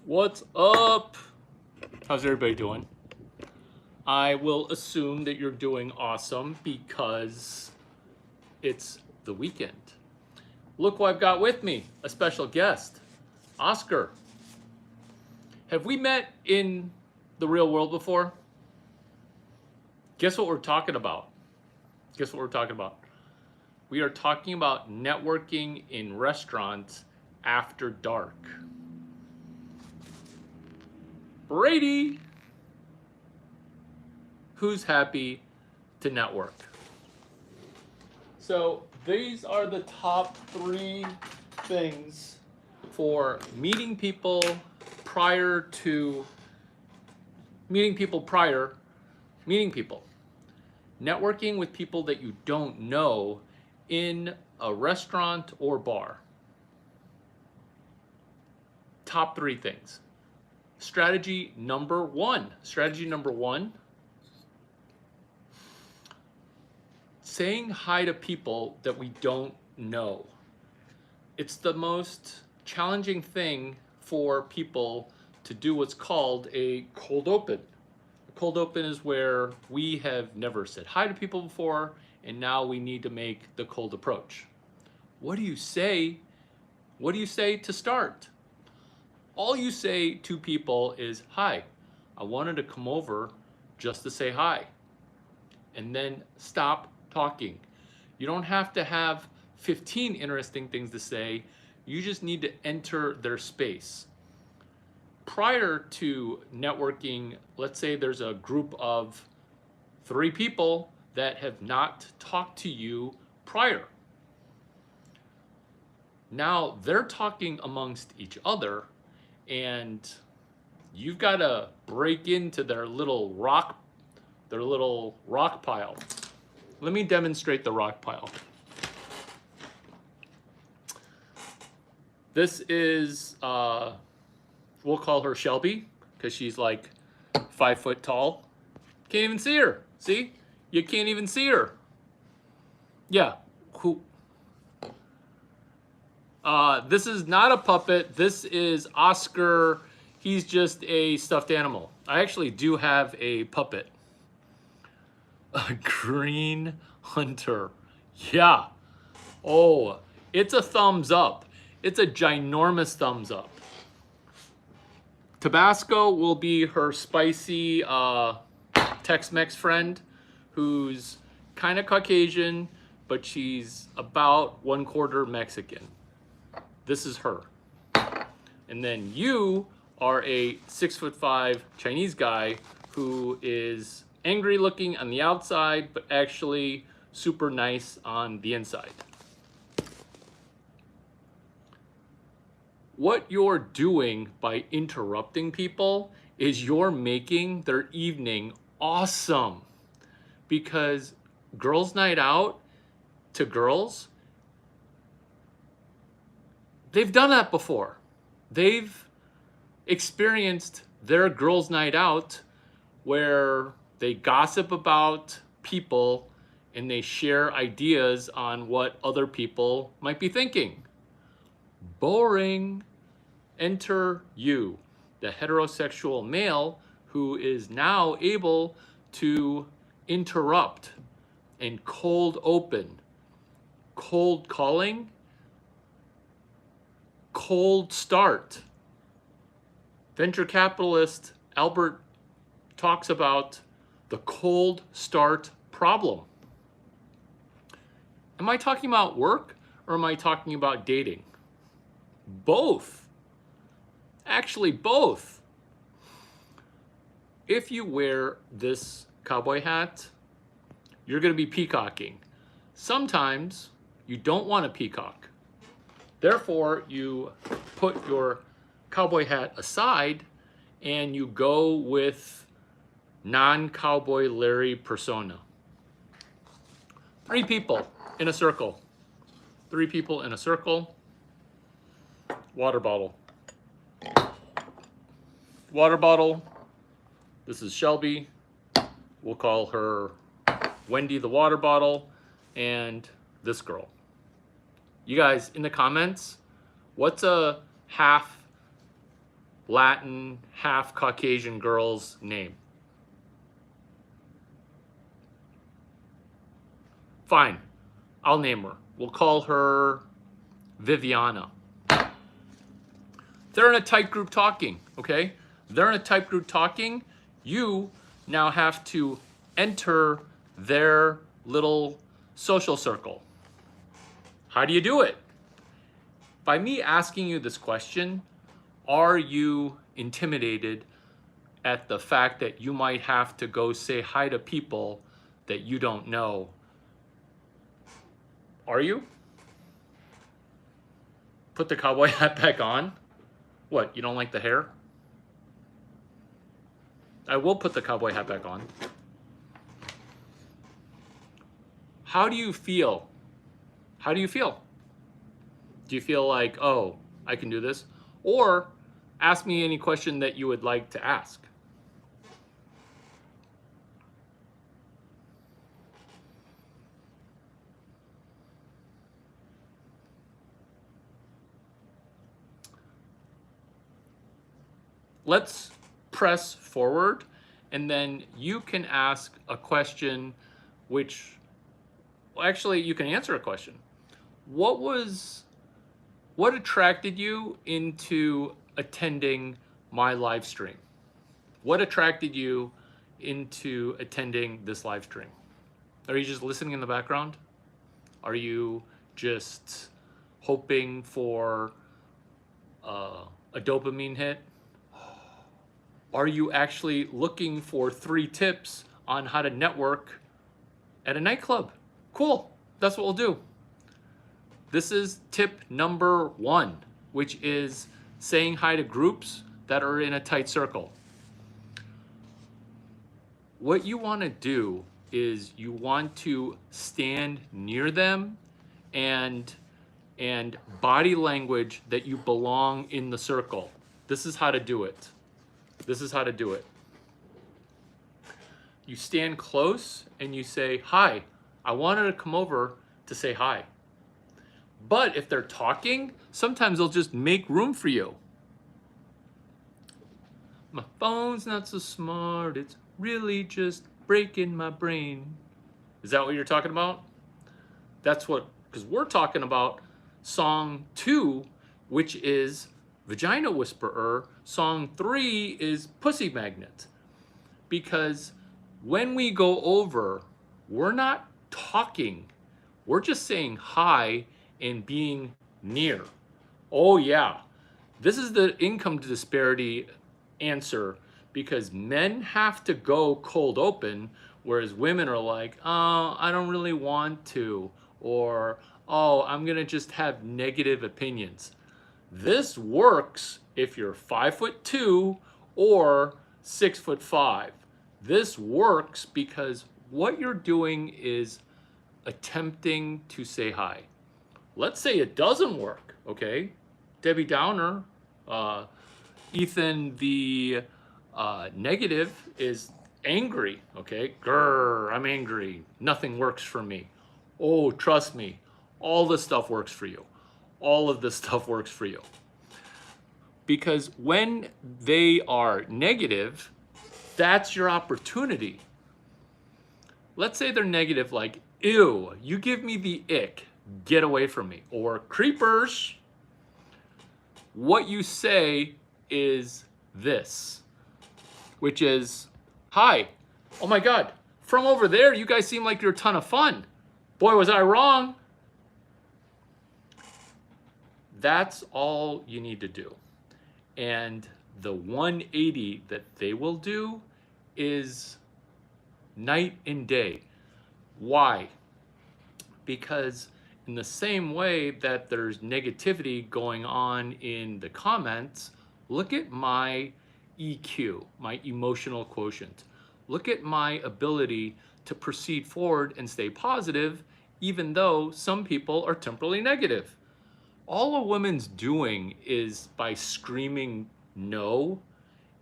What's up? How's everybody doing? I will assume that you're doing awesome because it's the weekend. Look who I've got with me, a special guest, Oscar. Have we met in the real world before? Guess what we're talking about? Guess what we're talking about? We are talking about networking in restaurants after dark. Brady, who's happy to network? So these are the top 3 things for meeting people prior. Networking with people that you don't know in a restaurant or bar. Top 3 things. Strategy number 1. Saying hi to people that we don't know. It's the most challenging thing for people to do what's called a cold open. A cold open is where we have never said hi to people before, and now we need to make the cold approach. What do you say? What do you say to start? All you say to people is, "Hi, I wanted to come over just to say hi." And then stop talking. You don't have to have 15 interesting things to say. You just need to enter their space. Prior to networking, let's say there's a group of 3 people that have not talked to you prior. Now they're talking amongst each other, and you've got to break into their little rock pile. Let me demonstrate the rock pile. This is, we'll call her Shelby, because she's like 5 foot tall. Can't even see her. See? You can't even see her. Yeah. Who? This is not a puppet. This is Oscar. He's just a stuffed animal. I actually do have a puppet. A green hunter. Yeah. Oh, it's a thumbs up. It's a ginormous thumbs up. Tabasco will be her spicy Tex-Mex friend, who's kind of Caucasian, but she's about 1/4 Mexican. This is her. And then you are a 6'5" Chinese guy who is angry looking on the outside, but actually super nice on the inside. What you're doing by interrupting people is you're making their evening awesome. Because girls' night out to girls, they've done that before. They've experienced their girls' night out where they gossip about people and they share ideas on what other people might be thinking. Boring. Enter you, the heterosexual male who is now able to interrupt and cold open. Cold calling, cold start. Venture capitalist Albert talks about the cold start problem. Am I talking about work or am I talking about dating? Both. Actually, both. If you wear this cowboy hat, you're going to be peacocking. Sometimes you don't want to peacock. Therefore, you put your cowboy hat aside and you go with non-cowboy Larry persona. 3 people in a circle. 3 people in a circle. Water bottle. Water bottle. This is Shelby. We'll call her Wendy the water bottle. And this girl. You guys, in the comments, what's a half Latin, half Caucasian girl's name? Fine, I'll name her. We'll call her Viviana. They're in a tight group talking, okay? They're in a tight group talking. You now have to enter their little social circle. How do you do it? By me asking you this question, are you intimidated at the fact that you might have to go say hi to people that you don't know? Are you? Put the cowboy hat back on. What, you don't like the hair? I will put the cowboy hat back on. How do you feel? How do you feel? Do you feel like, oh, I can do this? Or ask me any question that you would like to ask. Let's press forward, and then you can ask a question which, well, actually you can answer a question. What attracted you into attending my live stream? What attracted you into attending this live stream? Are you just listening in the background? Are you just hoping for a dopamine hit? Are you actually looking for 3 tips on how to network at a nightclub? Cool, that's what we'll do. This is tip number 1, which is saying hi to groups that are in a tight circle. What you want to do is you want to stand near them and body language that you belong in the circle. This is how to do it. This is how to do it. You stand close and you say, hi, I wanted to come over to say hi. But if they're talking, sometimes they'll just make room for you. My phone's not so smart, it's really just breaking my brain. Is that what you're talking about? That's what, because we're talking about song 2, which is Vagina Whisperer. Song 3 is Pussy Magnet. Because when we go over, we're not talking. We're just saying hi and being near. Oh yeah, this is the income disparity answer, because men have to go cold open, whereas women are like, oh, I don't really want to, or oh, I'm gonna just have negative opinions. This works if you're 5'2" or 6'5". This works because what you're doing is attempting to say hi. Let's say it doesn't work, okay? Debbie Downer, Ethan the negative is angry, okay? Grr, I'm angry. Nothing works for me. Oh, trust me, all this stuff works for you. All of this stuff works for you. Because when they are negative, that's your opportunity. Let's say they're negative like, ew, you give me the ick, get away from me. Or creepers. What you say is this, which is, hi, oh my God, from over there, you guys seem like you're a ton of fun. Boy, was I wrong. That's all you need to do. And the 180 that they will do is night and day. Why? Because in the same way that there's negativity going on in the comments, look at my EQ, my emotional quotient. Look at my ability to proceed forward and stay positive, even though some people are temporarily negative. All a woman's doing is, by screaming no,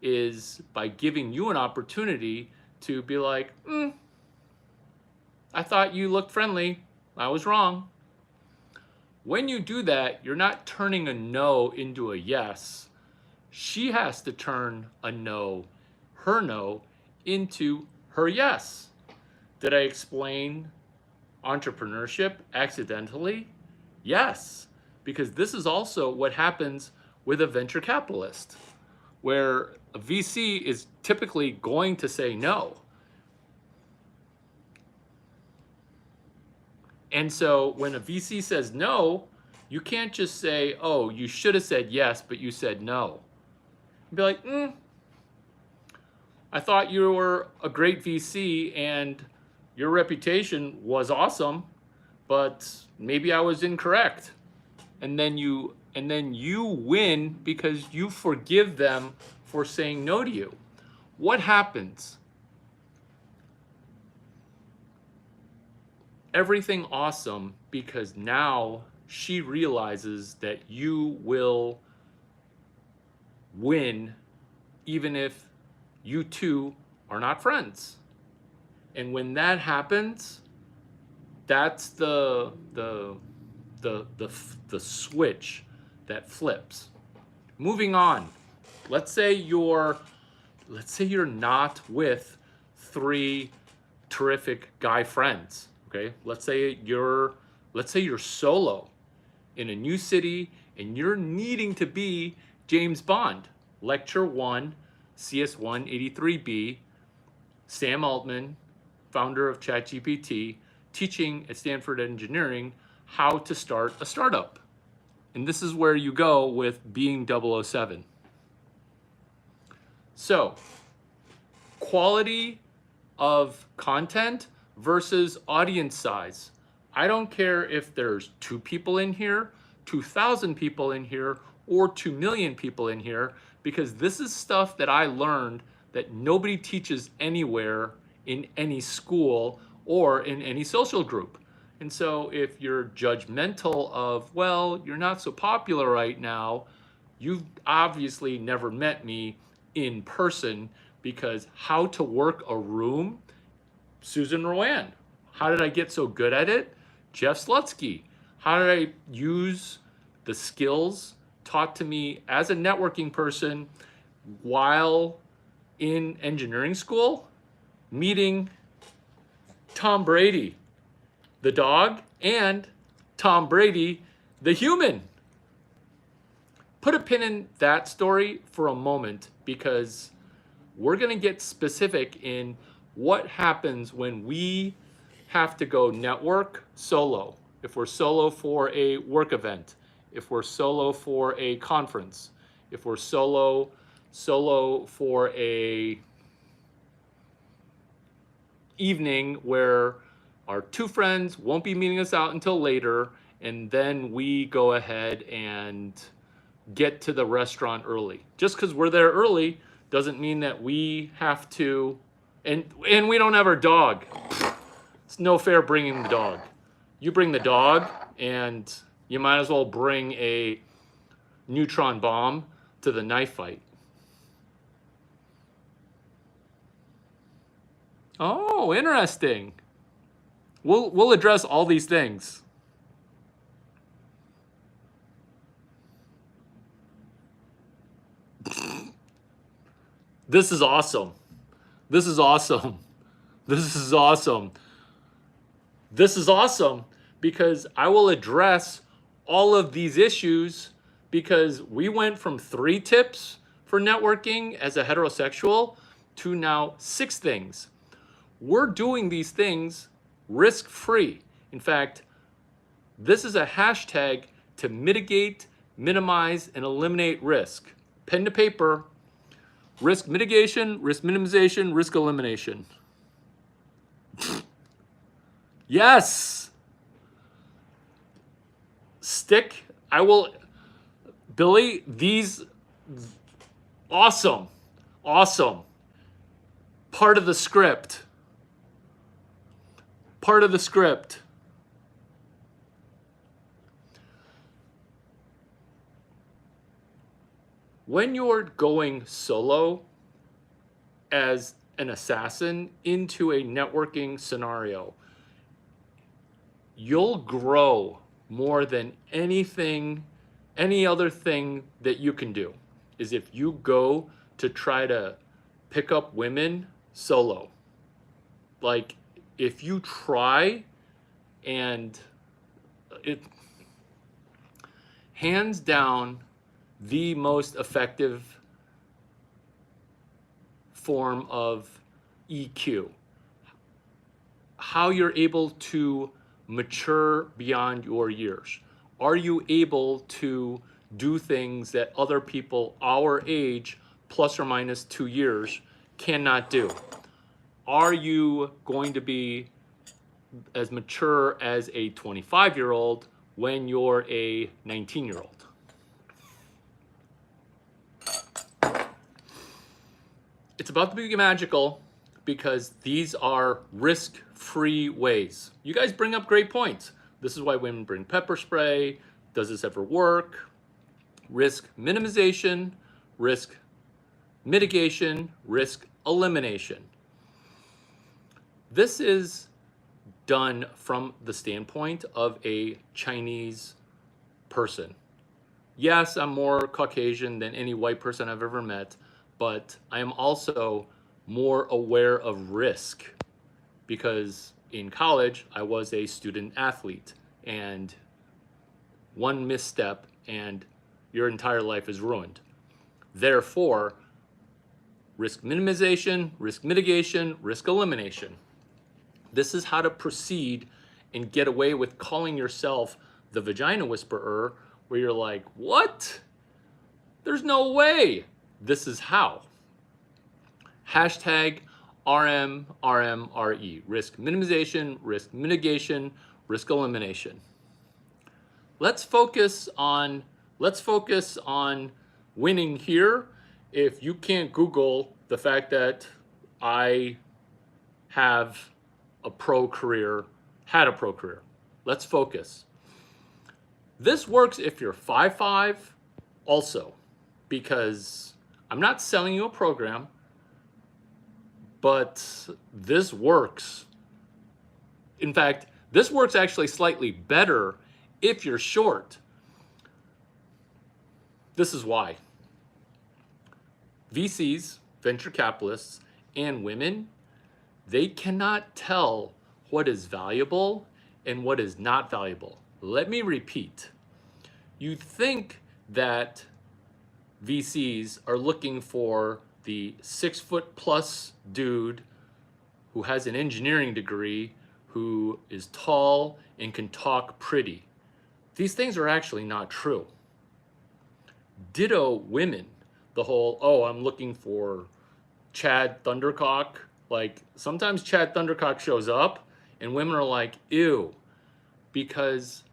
is by giving you an opportunity to be like, I thought you looked friendly. I was wrong. When you do that, you're not turning a no into a yes. she has to turn a no, her no, into her yes. Did I explain entrepreneurship accidentally? Yes, because this is also what happens with a venture capitalist, where a VC is typically going to say no. And so when a VC says no, you can't just say, oh, you should have said yes, but you said no. Be like, I thought you were a great VC and your reputation was awesome, but maybe I was incorrect. And then you win because you forgive them for saying no to you. What happens? Everything awesome, because now she realizes that you will win even if you two are not friends. And when that happens, that's the switch that flips. Moving on. Let's say you're not with 3 terrific guy friends. Okay? Let's say you're solo in a new city and you're needing to be James Bond. Lecture 1, CS183B, Sam Altman, founder of ChatGPT, teaching at Stanford Engineering how to start a startup. And this is where you go with being 007. So, quality of content versus audience size. I don't care if there's 2 people in here, 2,000 people in here, or 2 million people in here, because this is stuff that I learned that nobody teaches anywhere in any school or in any social group. And so if you're judgmental of, well, you're not so popular right now, you've obviously never met me in person, because how to work a room, Susan Rowan. How did I get so good at it? Jeff Slutsky. How did I use the skills taught to me as a networking person while in engineering school? Meeting Tom Brady, the dog, and Tom Brady, the human. Put a pin in that story for a moment, because we're going to get specific in what happens when we have to go network solo. If we're solo for a work event, if we're solo for a conference, if we're solo for a evening where our 2 friends won't be meeting us out until later, and then we go ahead and get to the restaurant early. Just because we're there early doesn't mean that we have to, and we don't have our dog. It's no fair bringing the dog. You bring the dog, and you might as well bring a neutron bomb to the knife fight. Oh, interesting. We'll address all these things. This is awesome. This is awesome. This is awesome. This is awesome, because I will address all of these issues, because we went from 3 tips for networking as a heterosexual to now 6 things. We're doing these things risk-free. In fact, this is a hashtag to mitigate, minimize, and eliminate risk. Pen to paper. Risk mitigation, risk minimization, risk elimination. Yes. Stick. I will. Billy, these. Awesome. Awesome. Part of the script. Part of the script. When you're going solo as an assassin into a networking scenario, you'll grow more than anything, any other thing that you can do. is if you go to try to pick up women solo. Like, if you try, and it, hands down, the most effective form of EQ, how you're able to mature beyond your years. Are you able to do things that other people our age, plus or minus 2 years, cannot do? Are you going to be as mature as a 25-year-old when you're a 19-year-old? It's about to be magical because these are risk-free ways. You guys bring up great points. This is why women bring pepper spray. Does this ever work? Risk minimization, risk mitigation, risk elimination. This is done from the standpoint of a Chinese person. Yes, I'm more Caucasian than any white person I've ever met, but I am also more aware of risk because in college I was a student athlete, and one misstep and your entire life is ruined. Therefore, risk minimization, risk mitigation, risk elimination. This is how to proceed and get away with calling yourself the vagina whisperer, where you're like, what? There's no way. This is how. Hashtag RMRMRE, risk minimization, risk mitigation, risk elimination. Let's focus on winning here. If you can't Google the fact that I have a pro career, had a pro career. Let's focus. This works if you're 5'5", also, because I'm not selling you a program, but this works. In fact, this works actually slightly better if you're short. This is why. VCs, venture capitalists, and women, they cannot tell what is valuable and what is not valuable. Let me repeat. You think that VCs are looking for the 6-foot+ dude who has an engineering degree, who is tall and can talk pretty. These things are actually not true. Ditto women. The whole, oh, I'm looking for Chad Thundercock. Like, sometimes Chad Thundercock shows up and women are like, ew, because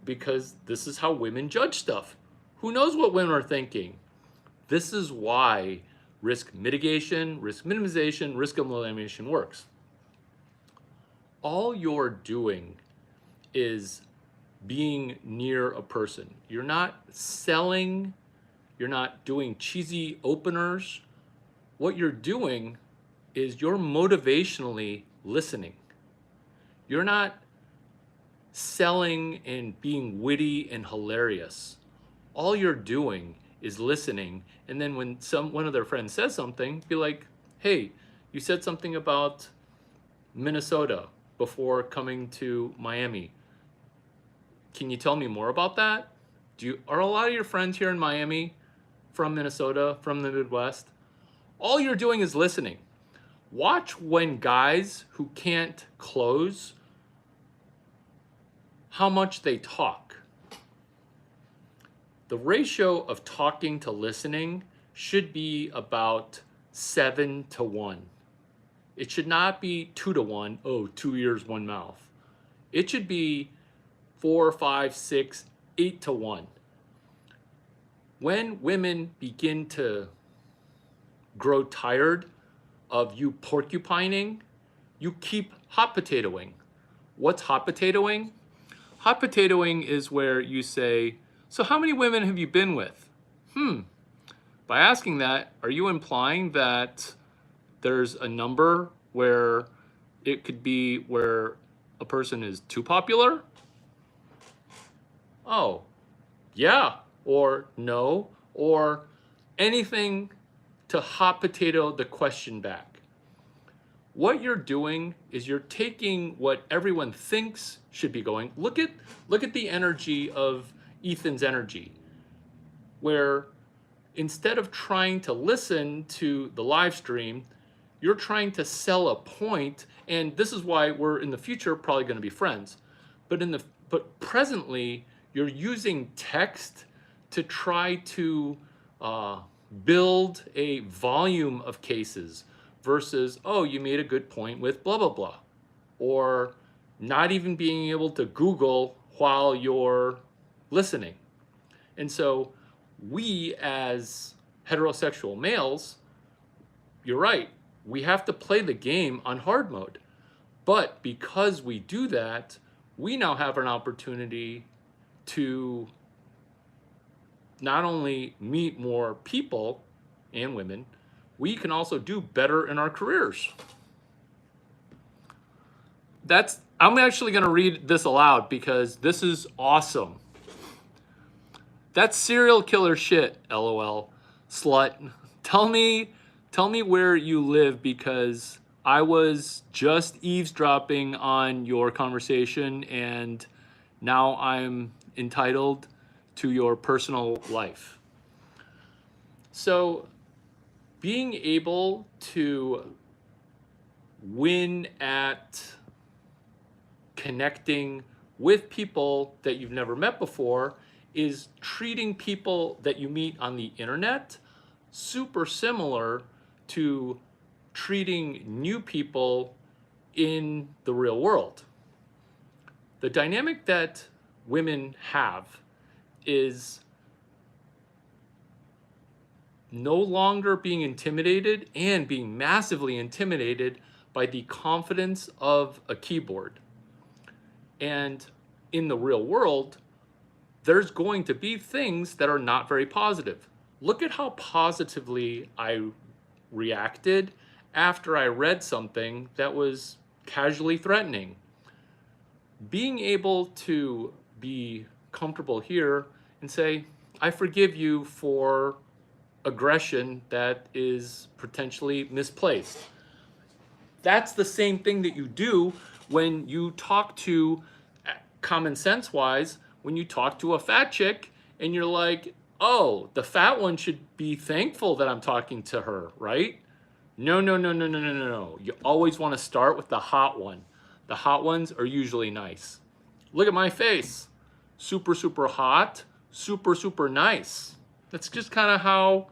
this is how women judge stuff. Who knows what women are thinking? This is why risk mitigation, risk minimization, risk elimination works. All you're doing is being near a person. You're not selling, you're not doing cheesy openers. What you're doing is you're motivationally listening. You're not selling and being witty and hilarious. All you're doing is listening, and then when one of their friends says something, be like, hey, you said something about Minnesota before coming to Miami. Can you tell me more about that? Are a lot of your friends here in Miami from Minnesota, from the Midwest? All you're doing is listening. Watch when guys who can't close, how much they talk. The ratio of talking to listening should be about 7-1. It should not be 2-1, oh, 2 ears, 1 mouth. It should be 4, 5, 6, 8-1. When women begin to grow tired of you porcupining, you keep hot potatoing. What's hot potatoing? Hot potatoing is where you say, so how many women have you been with? By asking that, are you implying that there's a number where it could be where a person is too popular? Oh, yeah, or no, or anything to hot potato the question back. What you're doing is you're taking what everyone thinks should be going. Look at the energy of Ethan's energy, where instead of trying to listen to the live stream, you're trying to sell a point, and this is why we're in the future probably going to be friends. But presently, you're using text to try to build a volume of cases versus, oh, you made a good point with blah blah blah, or not even being able to Google while you're listening. And so we as heterosexual males, you're right, we have to play the game on hard mode. But because we do that, we now have an opportunity to not only meet more people and women, we can also do better in our careers. I'm actually going to read this aloud because this is awesome. That's serial killer shit, LOL. Slut. Tell me where you live because I was just eavesdropping on your conversation and now I'm entitled to your personal life. So, being able to win at connecting with people that you've never met before is treating people that you meet on the internet super similar to treating new people in the real world. The dynamic that women have is no longer being intimidated and being massively intimidated by the confidence of a keyboard. And in the real world, there's going to be things that are not very positive. Look at how positively I reacted after I read something that was casually threatening. Being able to be comfortable here and say, I forgive you for aggression that is potentially misplaced. That's the same thing that you do when you talk to, common sense wise, when you talk to a fat chick and you're like, oh, the fat one should be thankful that I'm talking to her, right? No. You always want to start with the hot one. The hot ones are usually nice. Look at my face. Super, super hot, super, super nice. That's just kind of how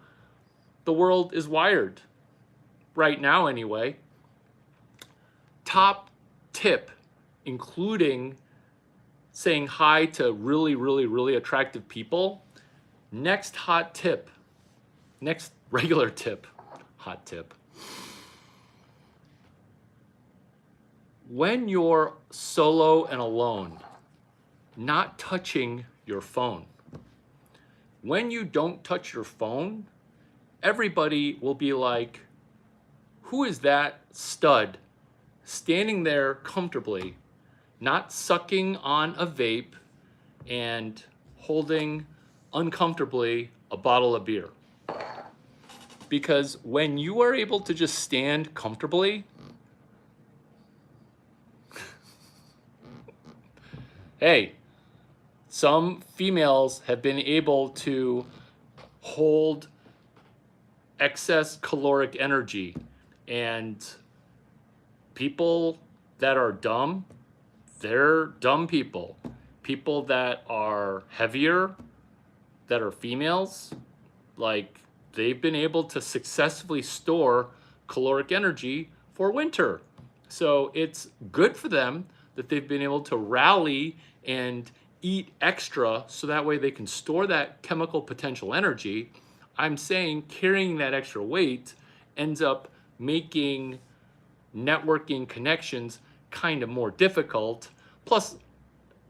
the world is wired. Right now, anyway. Top tip, including saying hi to really, really, really attractive people. Next hot tip. Next regular tip. Hot tip. When you're solo and alone, not touching your phone. When you don't touch your phone, everybody will be like, who is that stud standing there comfortably, not sucking on a vape and holding uncomfortably a bottle of beer? Because when you are able to just stand comfortably, hey, some females have been able to hold excess caloric energy, and people that are dumb, they're dumb people. People that are heavier, that are females, like they've been able to successfully store caloric energy for winter. So it's good for them that they've been able to rally and eat extra so that way they can store that chemical potential energy. I'm saying carrying that extra weight ends up making networking connections kind of more difficult. Plus,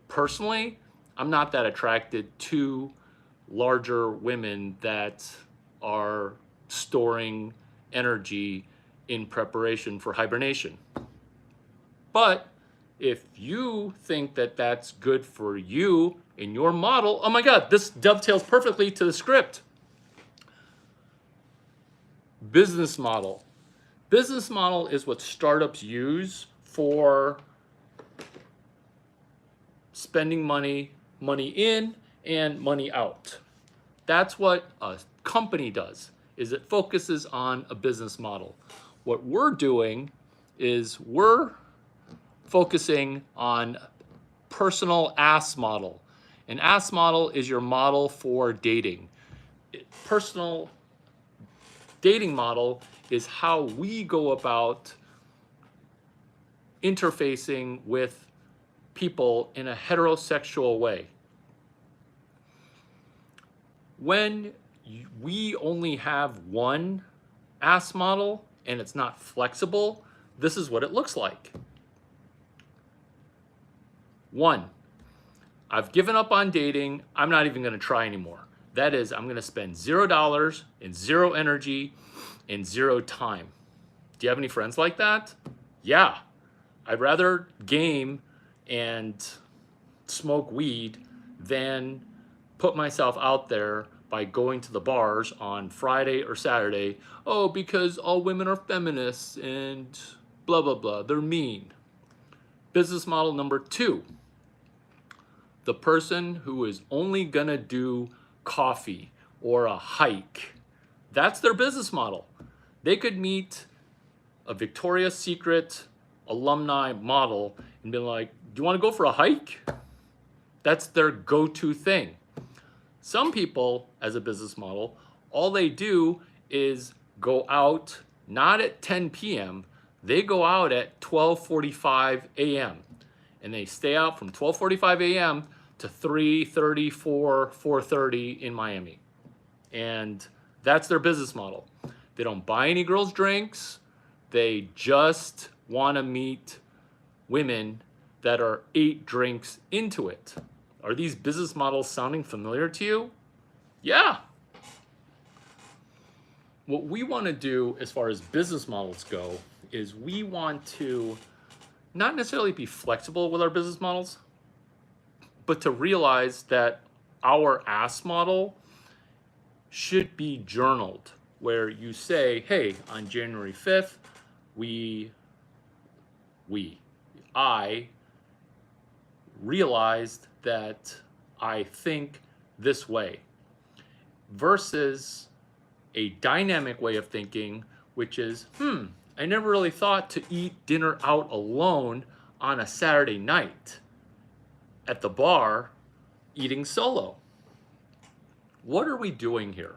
personally, I'm not that attracted to larger women that are storing energy in preparation for hibernation. But if you think that that's good for you in your model, oh my God, this dovetails perfectly to the script. business model. Business model is what startups use for spending money, money in and money out. That's what a company does, is it focuses on a business model. What we're doing is we're focusing on personal ass model. An ass model is your model for dating. Personal dating model is how we go about interfacing with people in a heterosexual way. When we only have one ass model and it's not flexible, this is what it looks like. 1, I've given up on dating. I'm not even going to try anymore. That is, I'm going to spend $0 and 0 energy and 0 time. Do you have any friends like that? Yeah. I'd rather game and smoke weed than put myself out there by going to the bars on Friday or Saturday. Oh, because all women are feminists and blah, blah, blah. They're mean. Business model number 2. The person who is only gonna do coffee or a hike. That's their business model. They could meet a Victoria's Secret alumni model and be like, do you wanna go for a hike? That's their go-to thing. Some people, as a business model, all they do is go out, not at 10 p.m., they go out at 12:45 a.m. and they stay out from 12:45 a.m. to 3:30, 4:30 in Miami. And that's their business model. They don't buy any girls' drinks. They just want to meet women that are 8 drinks into it. Are these business models sounding familiar to you? Yeah. What we want to do as far as business models go is we want to not necessarily be flexible with our business models, but to realize that our ass model should be journaled, where you say, hey, on January 5th, I realized that I think this way, versus a dynamic way of thinking, which is, I never really thought to eat dinner out alone on a Saturday night at the bar eating solo. What are we doing here?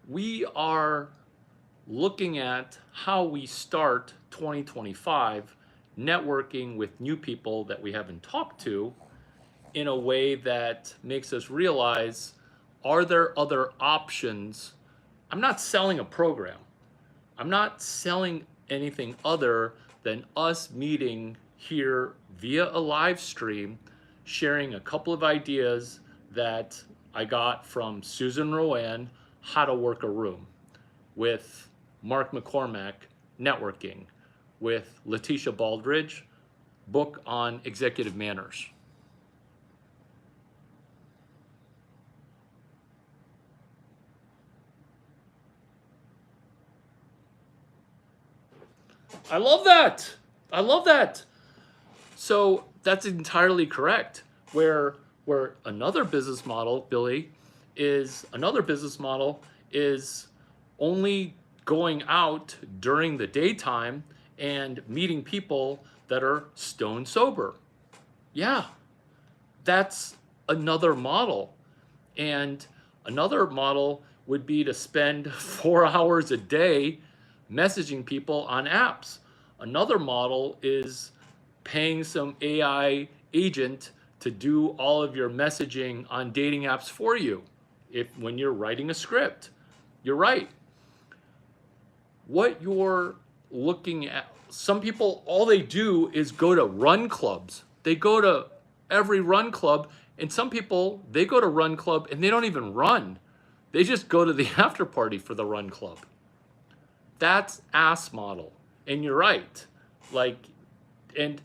We are looking at how we start 2025 networking with new people that we haven't talked to in a way that makes us realize, are there other options? I'm not selling a program. I'm not selling anything other than us meeting here via a live stream, sharing a couple of ideas that I got from Susan Rowan, How to Work a Room, with Mark McCormack, Networking, with Letitia Baldridge, book on executive manners. I love that. I love that. So that's entirely correct. Where another business model, Billy, is only going out during the daytime and meeting people that are stone sober. Yeah, that's another model. And another model would be to spend 4 hours a day messaging people on apps. Another model is paying some AI agent to do all of your messaging on dating apps for you when you're writing a script. You're right. What you're looking at, some people, all they do is go to run clubs. They go to every run club, and some people, they go to run club and they don't even run. They just go to the after party for the run club. That's ass model. And you're right. Like, and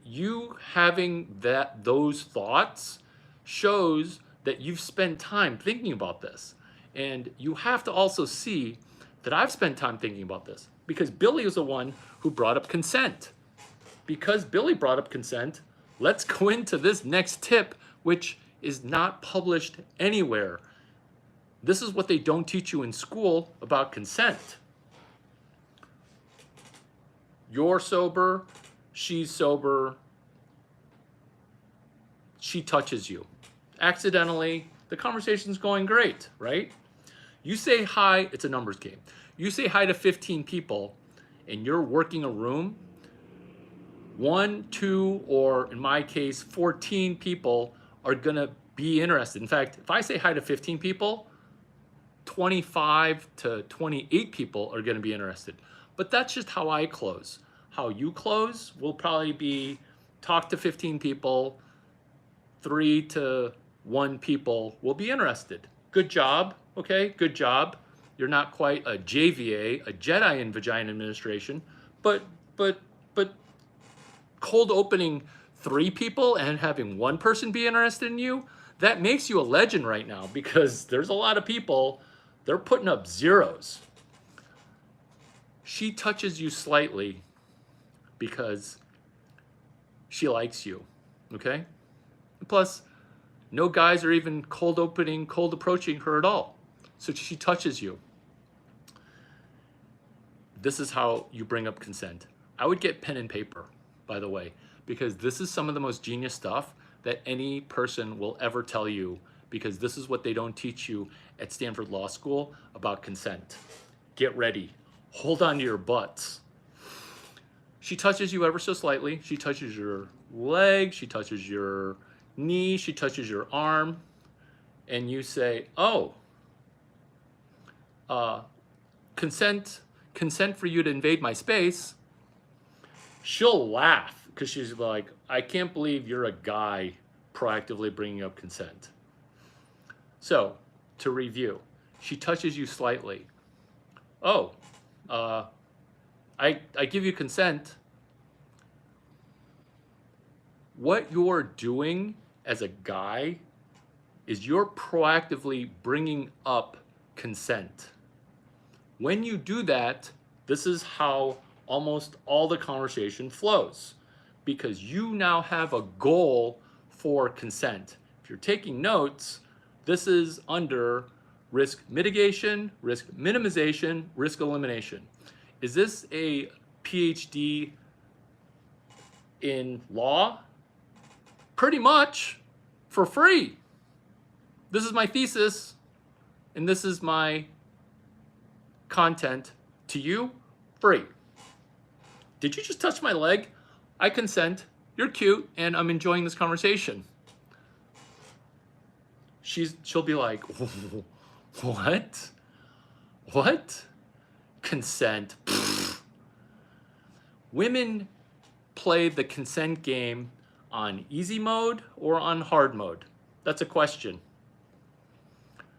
you having those thoughts shows that you've spent time thinking about this. And you have to also see that I've spent time thinking about this because Billy was the one who brought up consent. Because Billy brought up consent, let's go into this next tip, which is not published anywhere. This is what they don't teach you in school about consent. You're sober, she's sober, she touches you. Accidentally, the conversation's going great, right? You say hi, it's a numbers game. You say hi to 15 people and you're working a room, 1, 2, or in my case, 14 people are gonna be interested. In fact, if I say hi to 15 people, 25 to 28 people are gonna be interested. But that's just how I close. How you close will probably be talk to 15 people, 3 to 1 people will be interested. Good job, okay, good job. You're not quite a JVA, a Jedi in Vagina Administration, but cold opening 3 people and having 1 person be interested in you, that makes you a legend right now because there's a lot of people, they're putting up zeros. She touches you slightly because she likes you, okay? Plus, no guys are even cold opening, cold approaching her at all. So she touches you. This is how you bring up consent. I would get pen and paper, by the way, because this is some of the most genius stuff that any person will ever tell you, because this is what they don't teach you at Stanford Law School about consent. Get ready. Hold on to your butts. She touches you ever so slightly. She touches your leg, she touches your knee, she touches your arm, and you say, oh, consent for you to invade my space. She'll laugh because she's like, I can't believe you're a guy proactively bringing up consent. So, to review, she touches you slightly. Oh, I give you consent. What you're doing as a guy is you're proactively bringing up consent. When you do that, this is how almost all the conversation flows, because you now have a goal for consent. If you're taking notes, this is under risk mitigation, risk minimization, risk elimination. Is this a PhD in law? Pretty much for free. This is my thesis, and this is my content to you, free. Did you just touch my leg? I consent. You're cute, and I'm enjoying this conversation. She'll be like, what? What? Consent. Pfft. Women play the consent game on easy mode or on hard mode. That's a question.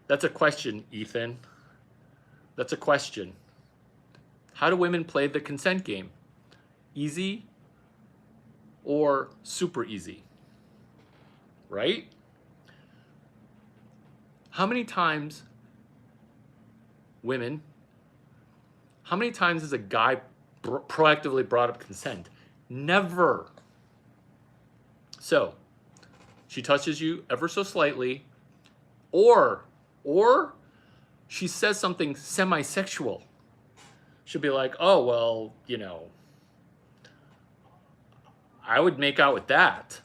That's a question, Ethan. That's a question. How do women play the consent game? Easy or super easy? Right? How many times, women, how many times has a guy proactively brought up consent? Never. So, she touches you ever so slightly, or she says something semi-sexual. She'll be like, oh, well, you know, I would make out with that.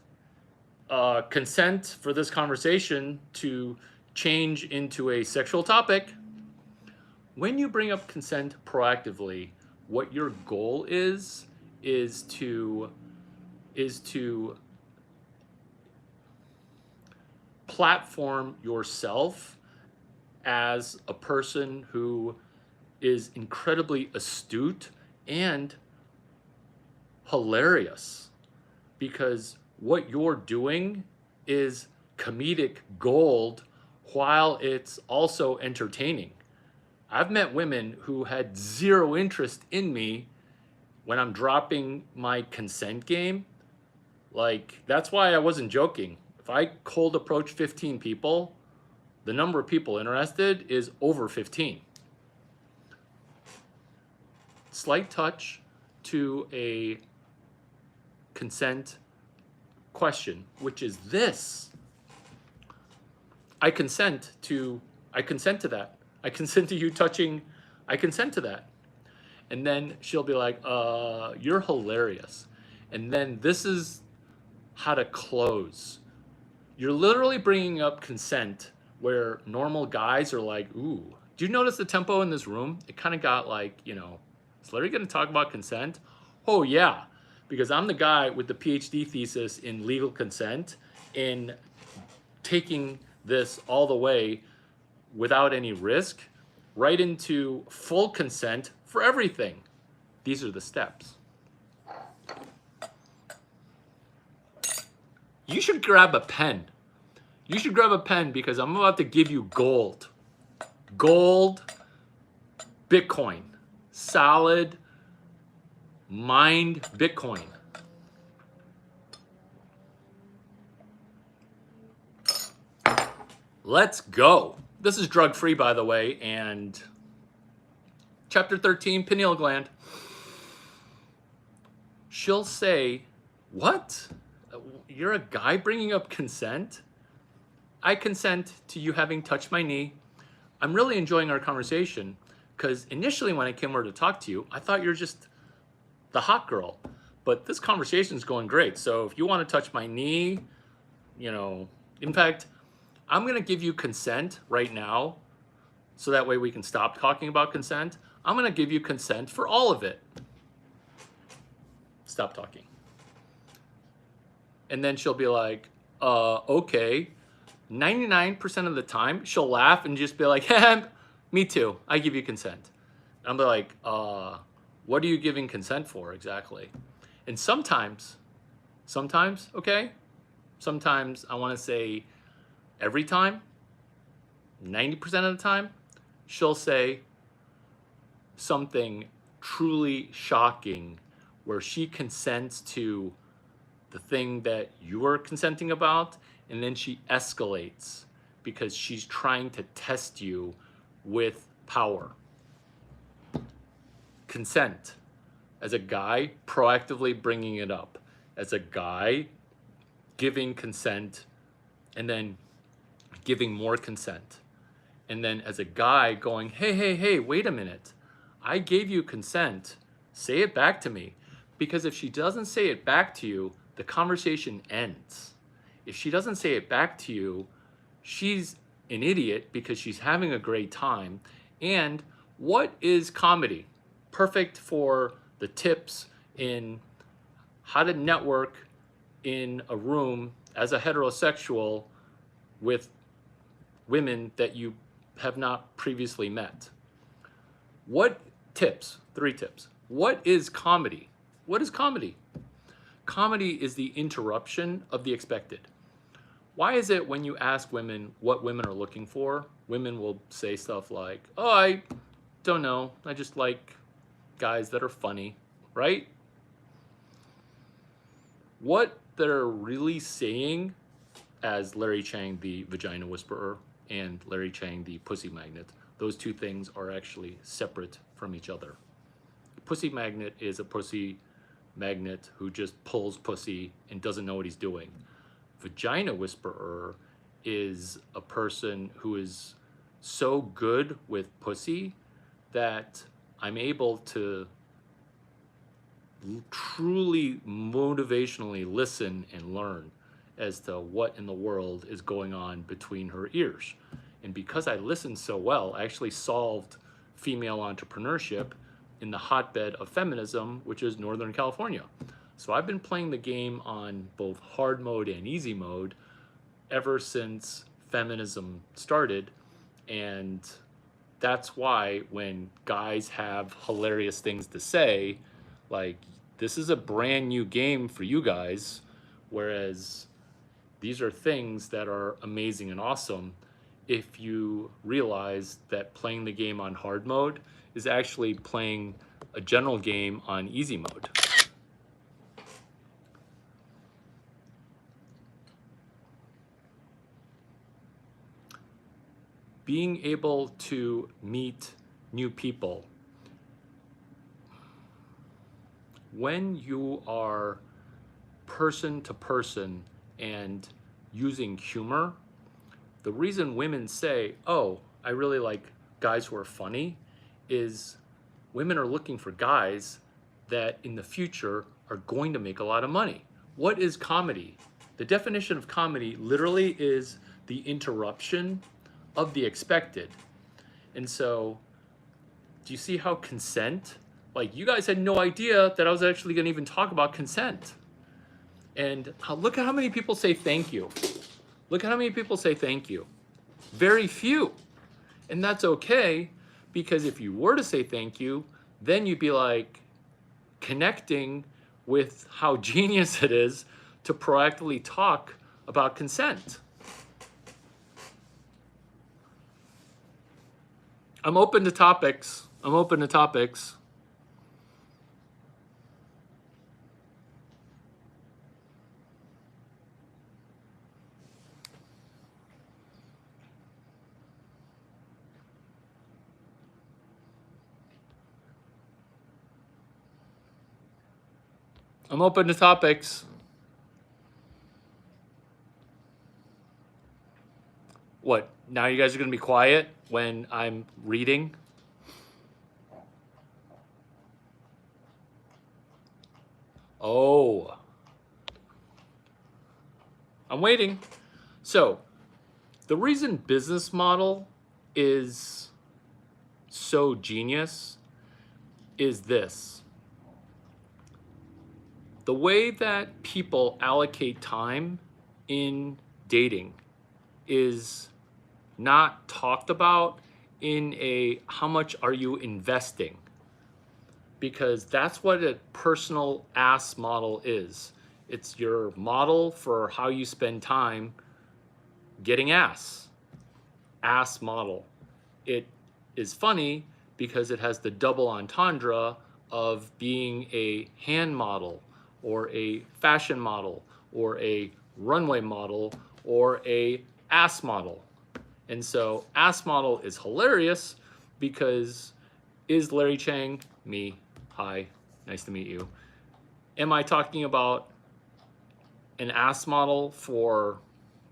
Consent for this conversation to change into a sexual topic. When you bring up consent proactively, what your goal is to platform yourself as a person who is incredibly astute and hilarious, because what you're doing is comedic gold while it's also entertaining. I've met women who had zero interest in me when I'm dropping my consent game. Like, that's why I wasn't joking. If I cold approach 15 people, the number of people interested is over 15. slight touch to a consent question, which is this. I consent to that. I consent to you touching, I consent to that. And then she'll be like, you're hilarious. And then this is how to close. You're literally bringing up consent where normal guys are like, ooh. Do you notice the tempo in this room? It kind of got like, you know, is Larry going to talk about consent? Oh, yeah, because I'm the guy with the PhD thesis in legal consent, in taking this all the way without any risk right into full consent for everything. These are the steps. You should grab a pen. You should grab a pen because I'm about to give you gold. Gold, Bitcoin, solid, mined Bitcoin. Let's go. This is drug-free, by the way, and chapter 13, pineal gland. She'll say, what? You're a guy bringing up consent? I consent to you having touched my knee. I'm really enjoying our conversation because initially when I came over to talk to you, I thought you're just the hot girl. But this conversation is going great. So if you want to touch my knee, you know, in fact, I'm going to give you consent right now so that way we can stop talking about consent. I'm going to give you consent for all of it. Stop talking. And then she'll be like, okay. 99% of the time, she'll laugh and just be like, me too. I give you consent. And I'll be like, what are you giving consent for exactly? And sometimes, okay? Sometimes I want to say every time, 90% of the time, she'll say something truly shocking where she consents to the thing that you are consenting about, and then she escalates because she's trying to test you with power. Consent. As a guy, proactively bringing it up. As a guy, giving consent and then giving more consent. And then as a guy going, hey, wait a minute. I gave you consent. Say it back to me. Because if she doesn't say it back to you, the conversation ends. If she doesn't say it back to you, she's an idiot because she's having a great time. And what is comedy? Perfect for the tips in how to network in a room as a heterosexual with women that you have not previously met. What tips? 3 tips. What is comedy? What is comedy? Comedy is the interruption of the expected. Why is it when you ask women what women are looking for, women will say stuff like, oh, I don't know. I just like guys that are funny, right? What they're really saying, as Larry Chang, the vagina whisperer, and Larry Chang, the pussy magnet, those two things are actually separate from each other. Pussy magnet is a pussy magnet who just pulls pussy and doesn't know what he's doing. Vagina whisperer is a person who is so good with pussy that I'm able to truly motivationally listen and learn as to what in the world is going on between her ears. And because I listened so well, I actually solved female entrepreneurship in the hotbed of feminism, which is Northern California. So I've been playing the game on both hard mode and easy mode ever since feminism started. And that's why when guys have hilarious things to say, like, this is a brand new game for you guys, whereas these are things that are amazing and awesome if you realize that playing the game on hard mode is actually playing a general game on easy mode. Being able to meet new people. when you are person to person and using humor, the reason women say, oh, I really like guys who are funny, is women are looking for guys that in the future are going to make a lot of money. What is comedy? The definition of comedy literally is the interruption of the expected. And so, do you see how consent? Like, you guys had no idea that I was actually going to even talk about consent. And look at how many people say thank you. Look at how many people say thank you. Very few. And that's okay, because if you were to say thank you, then you'd be like connecting with how genius it is to proactively talk about consent. I'm open to topics. I'm open to topics. I'm open to topics. What? Now you guys are going to be quiet when I'm reading? Oh. I'm waiting. So, the reason business model is so genius is this. The way that people allocate time in dating is not talked about in a how much are you investing, because that's what a personal ass model is. It's your model for how you spend time getting ass model. It is funny because it has the double entendre of being a hand model or a fashion model or a runway model or a ass model. And so ass model is hilarious because is Larry Chang me? Hi, nice to meet you. Am I talking about an ass model for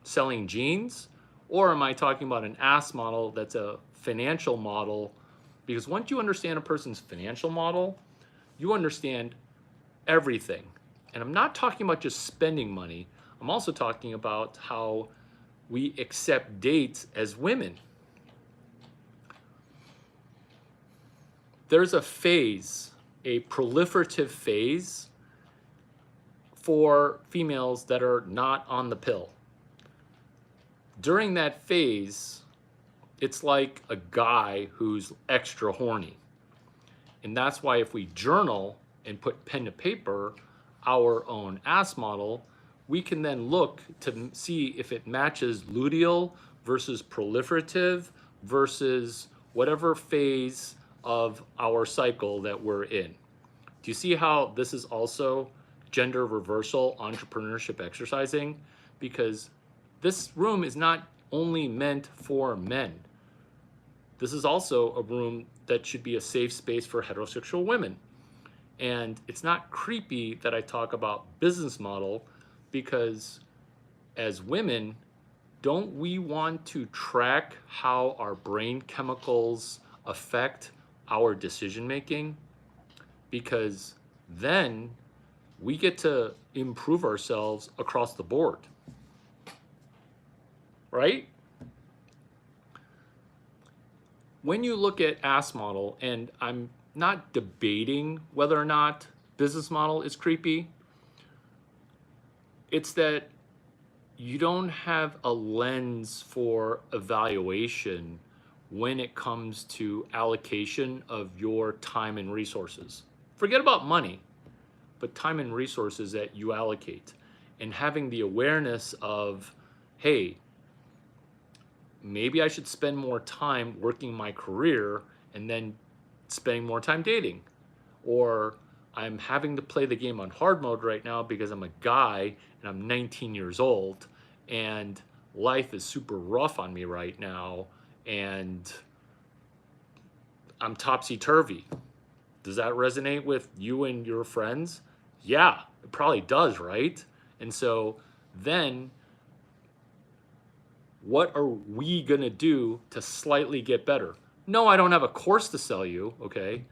selling jeans? Or am I talking about an ass model that's a financial model? Because once you understand a person's financial model, you understand everything. And I'm not talking about just spending money. I'm also talking about how we accept dates as women. There's a phase, a proliferative phase for females that are not on the pill. During that phase, it's like a guy who's extra horny. And that's why if we journal and put pen to paper our own ass model, we can then look to see if it matches luteal versus proliferative versus whatever phase of our cycle that we're in. Do you see how this is also gender reversal entrepreneurship exercising? Because this room is not only meant for men. This is also a room that should be a safe space for heterosexual women. And it's not creepy that I talk about business model, because as women, don't we want to track how our brain chemicals affect our decision making? Because then we get to improve ourselves across the board. Right? When you look at ass model, and I'm not debating whether or not business model is creepy, it's that you don't have a lens for evaluation when it comes to allocation of your time and resources. Forget about money, but time and resources that you allocate, and having the awareness of, hey, maybe I should spend more time working my career and then spending more time dating. Or I'm having to play the game on hard mode right now because I'm a guy and I'm 19 years old and life is super rough on me right now and I'm topsy-turvy. Does that resonate with you and your friends? Yeah, it probably does, right? And so then what are we gonna do to slightly get better? No, I don't have a course to sell you, okay?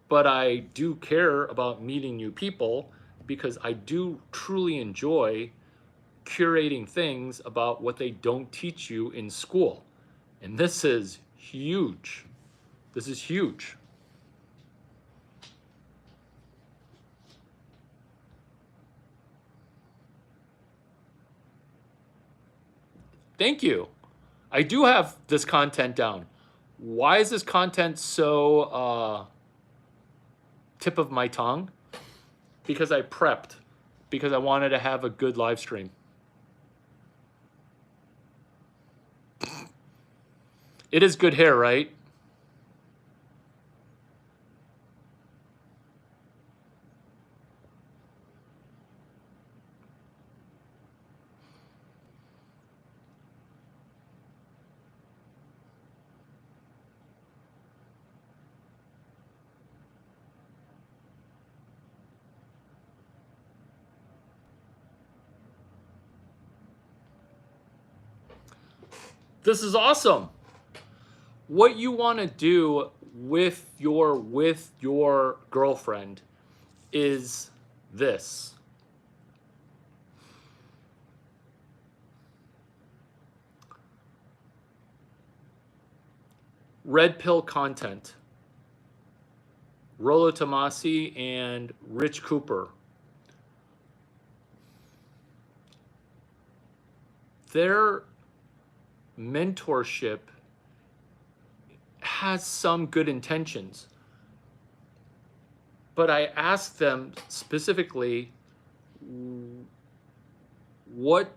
But I do care about meeting new people because I do truly enjoy curating things about what they don't teach you in school. And this is huge. This is huge. Thank you. I do have this content down. Why is this content so tip of my tongue? Because I prepped, because I wanted to have a good live stream. It is good hair, right? This is awesome. What you want to do with your girlfriend is this. Red pill content. Rollo Tomasi and Rich Cooper. Their mentorship has some good intentions, but I asked them specifically, what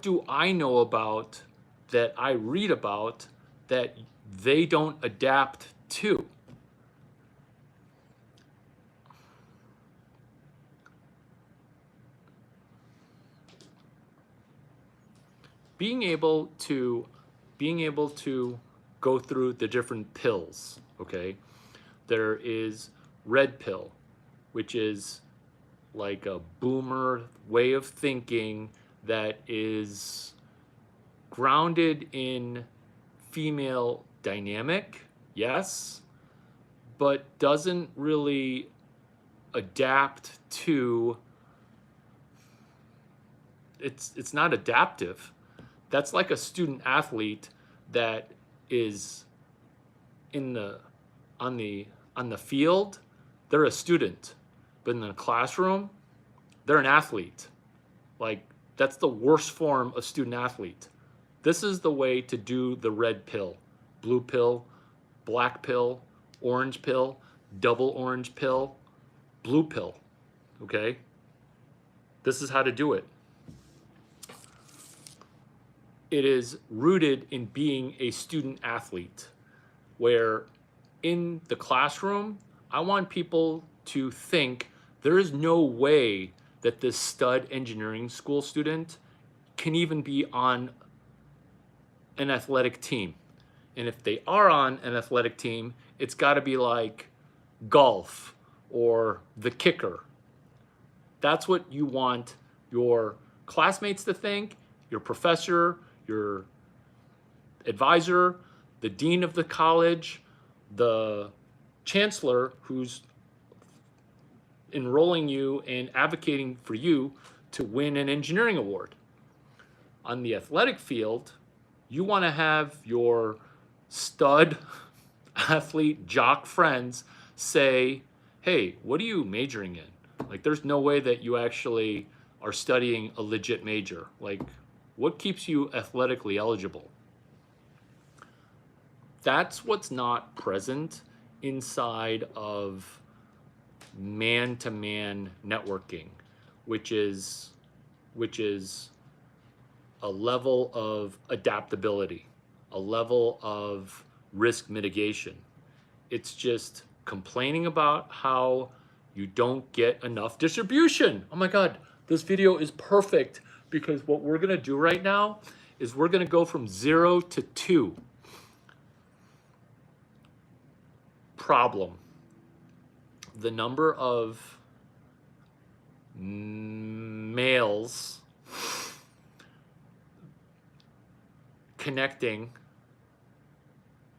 do I know about that I read about that they don't adapt to? Being able to go through the different pills, okay? There is red pill, which is like a boomer way of thinking that is grounded in female dynamic, yes, but doesn't really adapt to, it's not adaptive. That's like a student athlete that is in the on the field, they're a student, but in the classroom, they're an athlete. Like, that's the worst form of student athlete. This is the way to do the red pill, blue pill, black pill, orange pill, double orange pill, blue pill, okay? This is how to do it. It is rooted in being a student athlete, where in the classroom, I want people to think there is no way that this stud engineering school student can even be on an athletic team. And if they are on an athletic team, it's got to be like golf or the kicker. That's what you want your classmates to think, your professor, your advisor, the dean of the college, the chancellor who's enrolling you and advocating for you to win an engineering award. On the athletic field, you want to have your stud athlete jock friends say, hey, what are you majoring in? Like, there's no way that you actually are studying a legit major. Like, what keeps you athletically eligible? That's what's not present inside of man-to-man networking, which is a level of adaptability, a level of risk mitigation. It's just complaining about how you don't get enough distribution. Oh my God, this video is perfect, because what we're gonna do right now is we're gonna go from 0 to 2. problem. The number of males connecting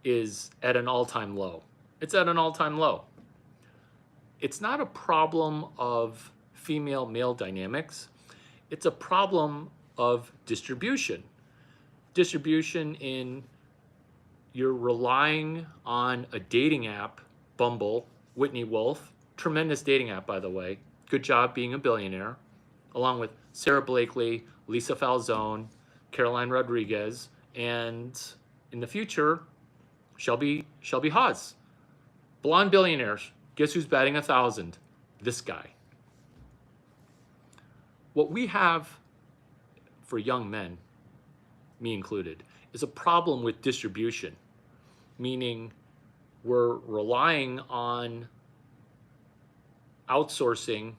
is at an all-time low. It's at an all-time low. It's not a problem of female-male dynamics. It's a problem of distribution. Distribution in you're relying on a dating app, Bumble, Whitney Wolf, tremendous dating app, by the way. Good job being a billionaire, along with Sarah Blakely, Lisa Falzone, Caroline Rodriguez, and in the future, Shelby Haas. Blonde billionaires. Guess who's batting 1,000? This guy. What we have for young men, me included, is a problem with distribution, meaning we're relying on outsourcing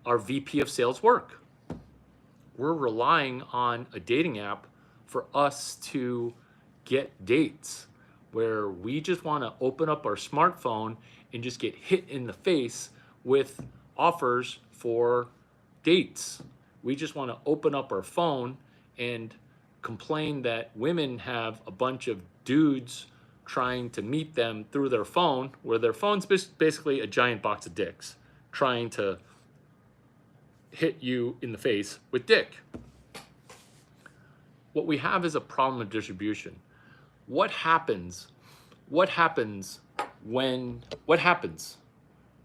our VP of sales work. We're relying on a dating app for us to get dates, where we just want to open up our smartphone and just get hit in the face with offers for dates. We just want to open up our phone and complain that women have a bunch of dudes trying to meet them through their phone, where their phone's basically a giant box of dicks trying to hit you in the face with dick. What we have is a problem of distribution. What happens?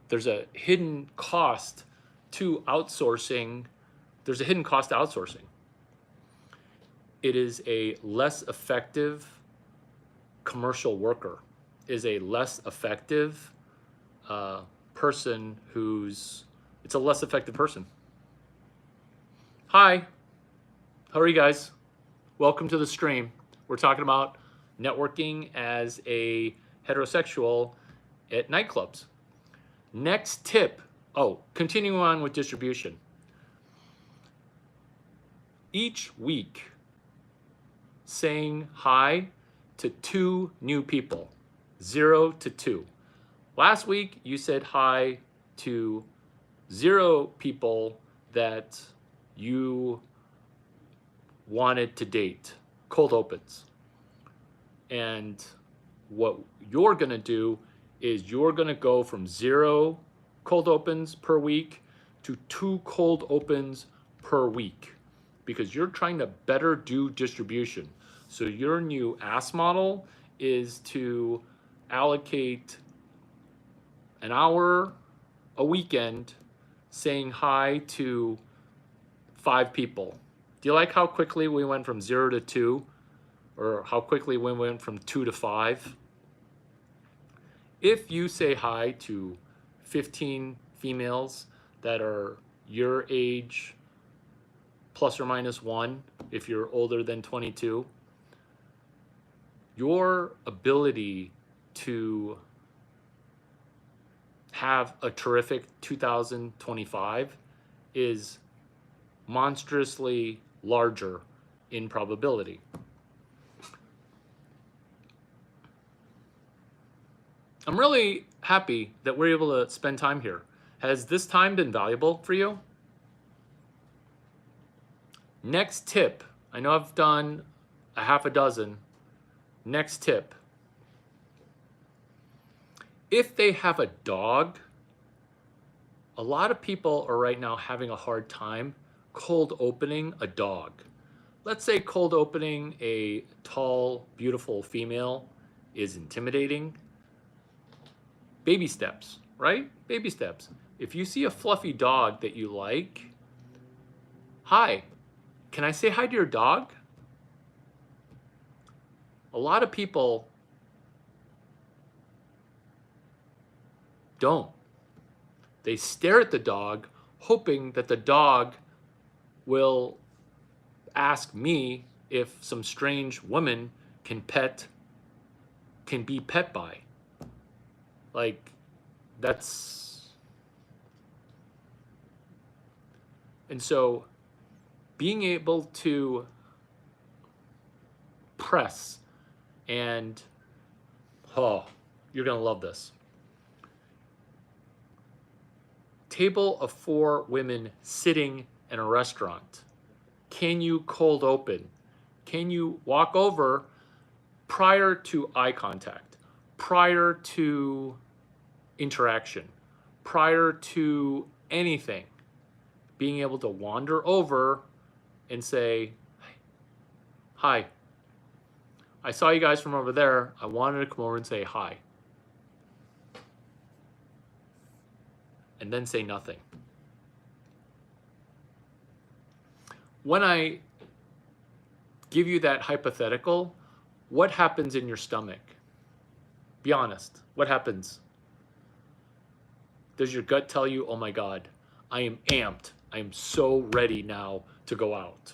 There's a hidden cost to outsourcing. There's a hidden cost to outsourcing. It is a less effective commercial worker, is a less effective person it's a less effective person. Hi, how are you guys? Welcome to the stream. We're talking about networking as a heterosexual at nightclubs. Next tip, continuing on with distribution. Each week, saying hi to 2 new people, 0 to 2. Last week, you said hi to 0 people that you wanted to date, cold opens. And what you're gonna do is you're gonna go from 0 cold opens per week to 2 cold opens per week, because you're trying to better do distribution. So your new ask model is to allocate an hour a weekend saying hi to 5 people. Do you like how quickly we went from 0 to 2? Or how quickly we went from 2 to 5? If you say hi to 15 females that are your age plus or minus 1, if you're older than 22, your ability to have a terrific 2025 is monstrously larger in probability. I'm really happy that we're able to spend time here. Has this time been valuable for you? Next tip. I know I've done a half a dozen. Next tip. If they have a dog, a lot of people are right now having a hard time cold opening a dog. Let's say cold opening a tall, beautiful female is intimidating. Baby steps, right? Baby steps. If you see a fluffy dog that you like, hi, can I say hi to your dog? A lot of people don't. They stare at the dog, hoping that the dog will ask me if some strange woman can be pet by. Like, that's... And so being able to press and Oh, you're gonna love this. Table of 4 women sitting in a restaurant. Can you cold open? Can you walk over prior to eye contact, prior to interaction, prior to anything? Being able to wander over and say, hi, I saw you guys from over there. I wanted to come over and say hi. And then say nothing. When I give you that hypothetical, what happens in your stomach? Be honest. What happens? Does your gut tell you, oh my God, I am amped. I am so ready now to go out?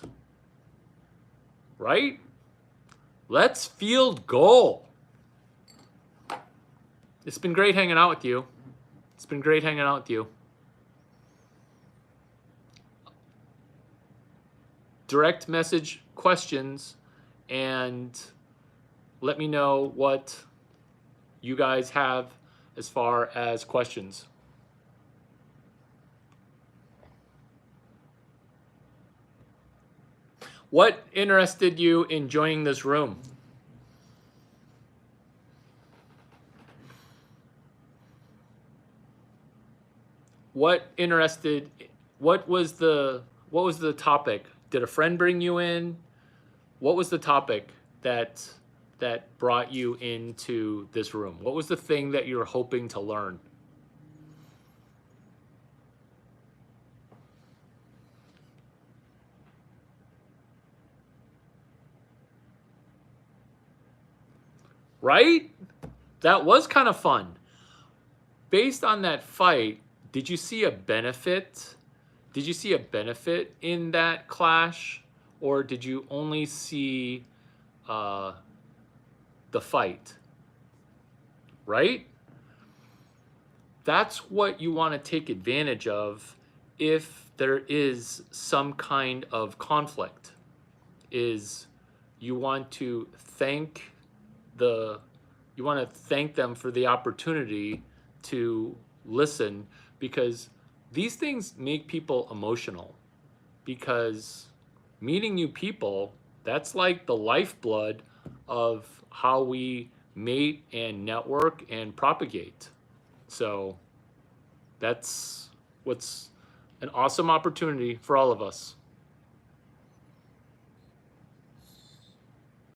Right? Let's field goal. It's been great hanging out with you. It's been great hanging out with you. Direct message questions and let me know what you guys have as far as questions. What interested you in joining this room? What was the topic? Did a friend bring you in? What was the topic that brought you into this room? What was the thing that you were hoping to learn? Right? That was kind of fun. Based on that fight, did you see a benefit? Did you see a benefit in that clash? Or did you only see the fight? Right? That's what you want to take advantage of if there is some kind of conflict. Is you want to thank them for the opportunity to listen, because these things make people emotional, because meeting new people, that's like the lifeblood of how we mate and network and propagate. So that's what's an awesome opportunity for all of us.